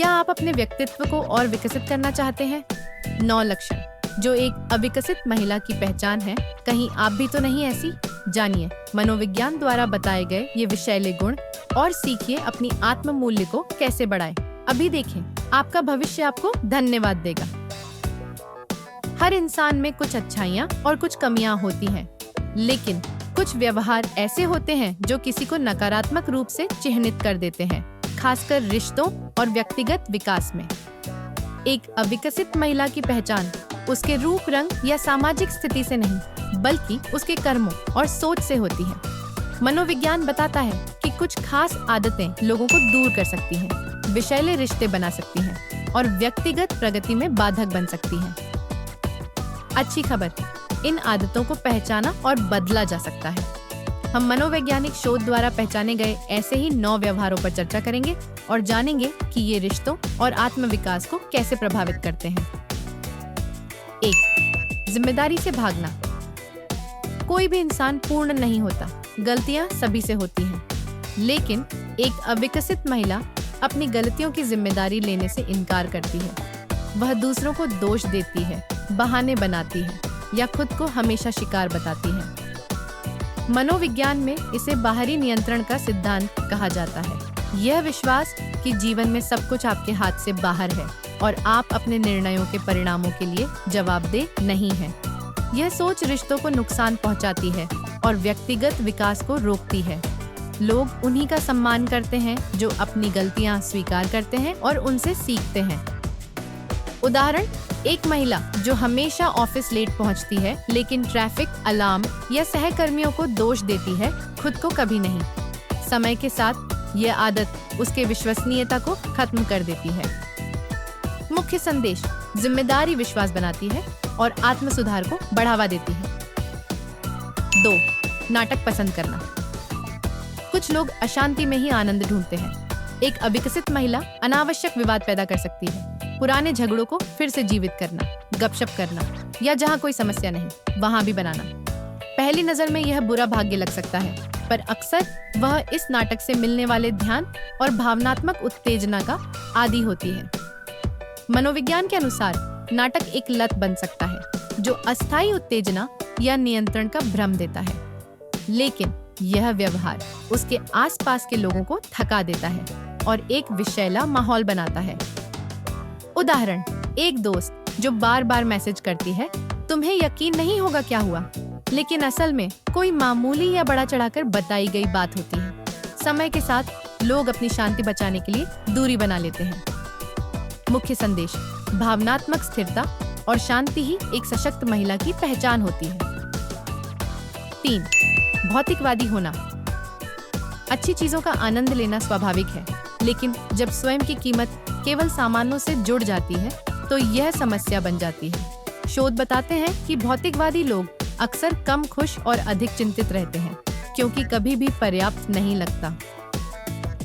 क्या आप अपने व्यक्तित्व को और विकसित करना चाहते हैं? 9 लक्षण जो एक अविकसित महिला की पहचान है, कहीं आप भी तो नहीं ऐसी? जानिए मनोविज्ञान द्वारा बताए गए ये विषैले गुण और सीखिए अपनी आत्म मूल्य को कैसे बढ़ाएं। अभी देखें, आपका भविष्य आपको धन्यवाद देगा। हर इंसान में कुछ अच्छाइयाँ और कुछ कमियां होती हैं, लेकिन कुछ व्यवहार ऐसे होते हैं जो किसी को नकारात्मक रूप से चिन्हित कर देते हैं, खासकर रिश्तों और व्यक्तिगत विकास में। एक अविकसित महिला की पहचान उसके रूप, रंग या सामाजिक स्थिति से नहीं, बल्कि उसके कर्मों और सोच से होती है। मनोविज्ञान बताता है कि कुछ खास आदतें लोगों को दूर कर सकती हैं, विषैले रिश्ते बना सकती हैं और व्यक्तिगत प्रगति में बाधक बन सकती हैं। अच्छी खबर, इन आदतों को पहचाना और बदला जा सकता है। हम मनोवैज्ञानिक शोध द्वारा पहचाने गए ऐसे ही 9 व्यवहारों पर चर्चा करेंगे और जानेंगे कि ये रिश्तों और आत्मविकास को कैसे प्रभावित करते हैं। 1. जिम्मेदारी से भागना। कोई भी इंसान पूर्ण नहीं होता, गलतियां सभी से होती हैं, लेकिन एक अविकसित महिला अपनी गलतियों की जिम्मेदारी लेने से इनकार करती है। वह दूसरों को दोष देती है, बहाने बनाती है या खुद को हमेशा शिकार बताती है। मनोविज्ञान में इसे बाहरी नियंत्रण का सिद्धांत कहा जाता है। यह विश्वास कि जीवन में सब कुछ आपके हाथ से बाहर है और आप अपने निर्णयों के परिणामों के लिए जवाबदेह नहीं हैं। यह सोच रिश्तों को नुकसान पहुंचाती है और व्यक्तिगत विकास को रोकती है। लोग उन्हीं का सम्मान करते हैं जो अपनी गलतियां स्वीकार करते हैं और उनसे सीखते हैं। उदाहरण, एक महिला जो हमेशा ऑफिस लेट पहुंचती है, लेकिन ट्रैफिक, अलार्म या सहकर्मियों को दोष देती है, खुद को कभी नहीं। समय के साथ यह आदत उसके विश्वसनीयता को खत्म कर देती है। मुख्य संदेश, जिम्मेदारी विश्वास बनाती है और आत्म सुधार को बढ़ावा देती है। 2. नाटक पसंद करना। कुछ लोग अशांति में ही आनंद ढूंढते हैं। एक अविकसित महिला अनावश्यक विवाद पैदा कर सकती है, पुराने झगड़ों को फिर से जीवित करना, गपशप करना या जहां कोई समस्या नहीं वहां भी बनाना। पहली नजर में यह बुरा भाग्य लग सकता है, पर अक्सर वह इस नाटक से मिलने वाले ध्यान और भावनात्मक उत्तेजना का आदी होती है। मनोविज्ञान के अनुसार नाटक एक लत बन सकता है जो अस्थायी उत्तेजना या नियंत्रण का भ्रम देता है, लेकिन यह व्यवहार उसके आसपास के लोगों को थका देता है और एक विषैला माहौल बनाता है। उदाहरण, एक दोस्त जो बार बार मैसेज करती है, तुम्हें यकीन नहीं होगा क्या हुआ, लेकिन असल में कोई मामूली या बड़ा चढ़ाकर बताई गई बात होती है। समय के साथ लोग अपनी शांति बचाने के लिए दूरी बना लेते हैं। मुख्य संदेश, भावनात्मक स्थिरता और शांति ही एक सशक्त महिला की पहचान होती है। 3. भौतिकवादी होना। अच्छी चीजों का आनंद लेना स्वाभाविक है, लेकिन जब स्वयं की कीमत केवल सामानों से जुड़ जाती है तो यह समस्या बन जाती है। शोध बताते हैं कि भौतिकवादी लोग अक्सर कम खुश और अधिक चिंतित रहते हैं, क्योंकि कभी भी पर्याप्त नहीं लगता।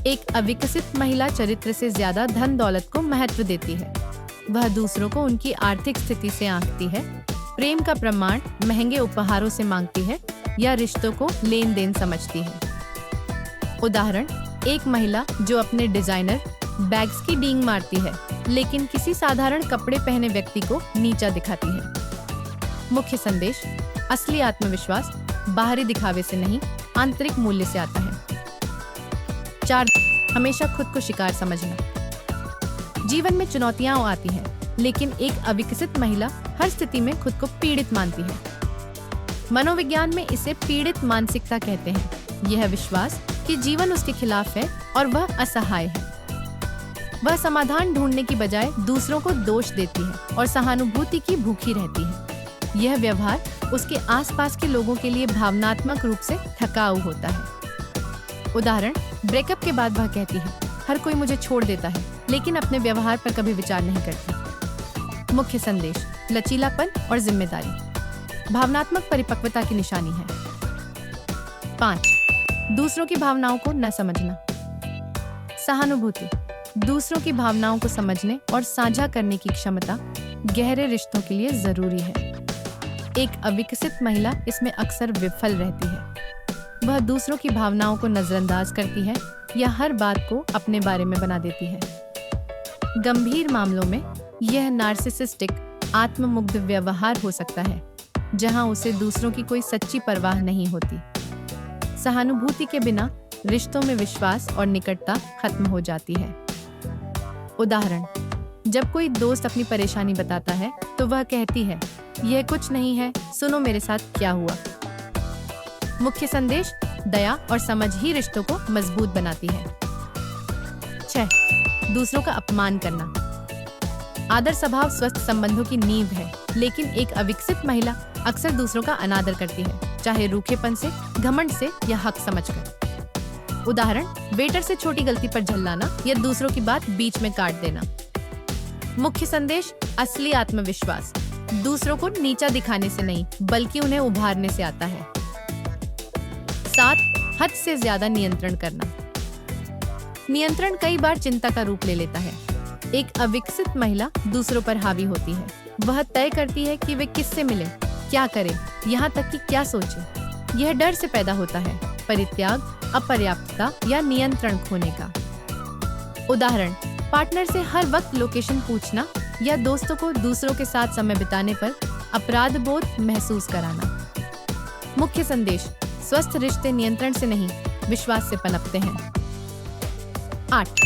एक अविकसित महिला चरित्र से ज्यादा धन दौलत को महत्व देती है। वह दूसरों को उनकी आर्थिक स्थिति से आंकती है, प्रेम का प्रमाण महंगे उपहारों से मांगती है या रिश्तों को लेन देन समझती है। उदाहरण, एक महिला जो अपने डिजाइनर बैग्स की डींग मारती है, लेकिन किसी साधारण कपड़े पहने व्यक्ति को नीचा दिखाती है। मुख्य संदेश, असली आत्मविश्वास बाहरी दिखावे से नहीं, आंतरिक मूल्य से आता है। 4. हमेशा खुद को शिकार समझना। जीवन में चुनौतियां आती हैं, लेकिन एक अविकसित महिला हर स्थिति में खुद को पीड़ित मानती है। मनोविज्ञान में इसे पीड़ित मानसिकता कहते हैं। यह विश्वास कि जीवन उसके खिलाफ है और वह असहाय है। वह समाधान ढूंढने की बजाय दूसरों को दोष देती है और सहानुभूति की भूखी रहती है। यह व्यवहार उसके आसपास के लोगों के लिए भावनात्मक रूप से थकाऊ होता है। उदाहरण, ब्रेकअप के बाद वह कहती है, हर कोई मुझे छोड़ देता है, लेकिन अपने व्यवहार पर कभी विचार नहीं करती। मुख्य संदेश, लचीलापन और जिम्मेदारी भावनात्मक परिपक्वता की निशानी है। 5. दूसरों की भावनाओं को न समझना। सहानुभूति, दूसरों की भावनाओं को समझने और साझा करने की क्षमता गहरे रिश्तों के लिए जरूरी है। एक अविकसित महिला इसमें अक्सर विफल रहती है। वह दूसरों की भावनाओं को नजरअंदाज करती है या हर बात को अपने बारे में बना देती है। गंभीर मामलों में यह नार्सिसिस्टिक आत्ममुग्ध व्यवहार हो सकता है, जहां उसे दूसरों की कोई सच्ची परवाह नहीं होती। सहानुभूति के बिना रिश्तों में विश्वास और निकटता खत्म हो जाती है। उदाहरण, जब कोई दोस्त अपनी परेशानी बताता है तो वह कहती है, यह कुछ नहीं है, सुनो मेरे साथ क्या हुआ। मुख्य संदेश, दया और समझ ही रिश्तों को मजबूत बनाती है। 6. दूसरों का अपमान करना। आदर स्वभाव स्वस्थ संबंधों की नींव है, लेकिन एक अविकसित महिला अक्सर दूसरों का अनादर करती है, चाहे रूखेपन से, घमंड से या हक समझकर। उदाहरण, वेटर से छोटी गलती पर झल्लाना या दूसरों की बात बीच में काट देना। मुख्य संदेश, असली आत्मविश्वास दूसरों को नीचा दिखाने से नहीं, बल्कि उन्हें उभारने से आता है। 7. हद से ज्यादा नियंत्रण करना। नियंत्रण कई बार चिंता का रूप ले लेता है। एक अविकसित महिला दूसरों पर हावी होती है। वह तय करती है कि वे किससे मिले, क्या करे, यहाँ तक कि क्या सोचे। यह डर से पैदा होता है, परित्याग, अपर्याप्तता या नियंत्रण खोने का। उदाहरण, पार्टनर से हर वक्त लोकेशन पूछना या दोस्तों को दूसरों के साथ समय बिताने पर अपराध बोध महसूस कराना। मुख्य संदेश, स्वस्थ रिश्ते नियंत्रण से नहीं, विश्वास से पनपते हैं। 8.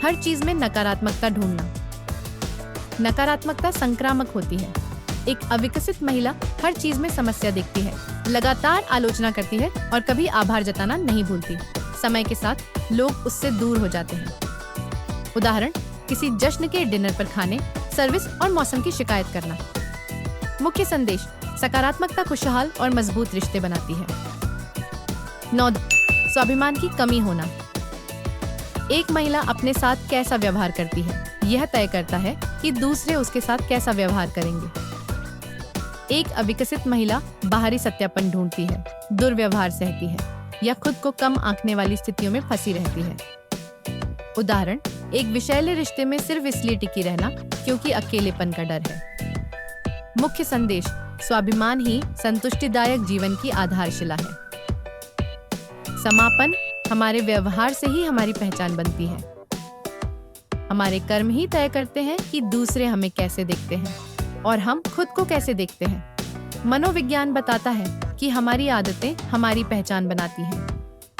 हर चीज में नकारात्मकता ढूंढना। नकारात्मकता संक्रामक होती है। एक अविकसित महिला हर चीज में समस्या देखती है, लगातार आलोचना करती है और कभी आभार जताना नहीं भूलती। समय के साथ लोग उससे दूर हो जाते हैं। उदाहरण, किसी जश्न के डिनर पर खाने, सर्विस और मौसम की शिकायत करना। मुख्य संदेश, सकारात्मकता खुशहाल और मजबूत रिश्ते बनाती है। 9. स्वाभिमान की कमी होना। एक महिला अपने साथ कैसा व्यवहार करती है, यह तय करता है कि दूसरे उसके साथ कैसा व्यवहार करेंगे। एक अविकसित महिला बाहरी सत्यापन ढूंढती है, दुर्व्यवहार सहती है या खुद को कम आंकने वाली स्थितियों में फंसी रहती है। उदाहरण, एक विषैले रिश्ते में सिर्फ इसलिए टिकी रहना क्योंकि अकेलेपन का डर है। मुख्य संदेश, स्वाभिमान ही संतुष्टिदायक जीवन की आधारशिला है। समापन, हमारे व्यवहार से ही हमारी पहचान बनती है। हमारे कर्म ही तय करते हैं कि दूसरे हमें कैसे देखते हैं और हम खुद को कैसे देखते हैं। मनोविज्ञान बताता है कि हमारी आदतें हमारी पहचान बनाती हैं।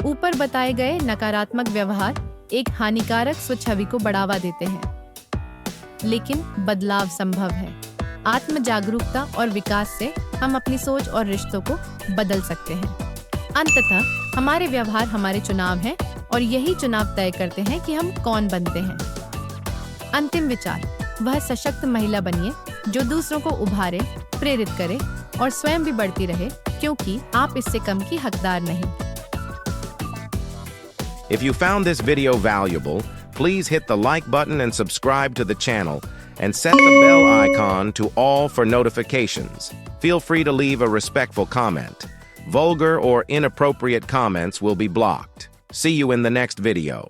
ऊपर बताए गए नकारात्मक व्यवहार एक हानिकारक स्वछवि को बढ़ावा देते हैं, लेकिन बदलाव संभव है। आत्म जागरूकता और विकास से हम अपनी सोच और रिश्तों को बदल सकते हैं। अंततः हमारे व्यवहार हमारे चुनाव हैं और यही चुनाव तय करते हैं कि हम कौन बनते हैं। अंतिम विचार, वह सशक्त महिला बनिए जो दूसरों को उभारे, प्रेरित करे और स्वयं भी बढ़ती रहे, क्योंकि आप इससे कम की हकदार नहीं। If you found this video valuable, please hit the like button and subscribe to the channel and set the bell icon to all for notifications. Feel free to leave a respectful comment. Vulgar or inappropriate comments will be blocked. See you in the next video.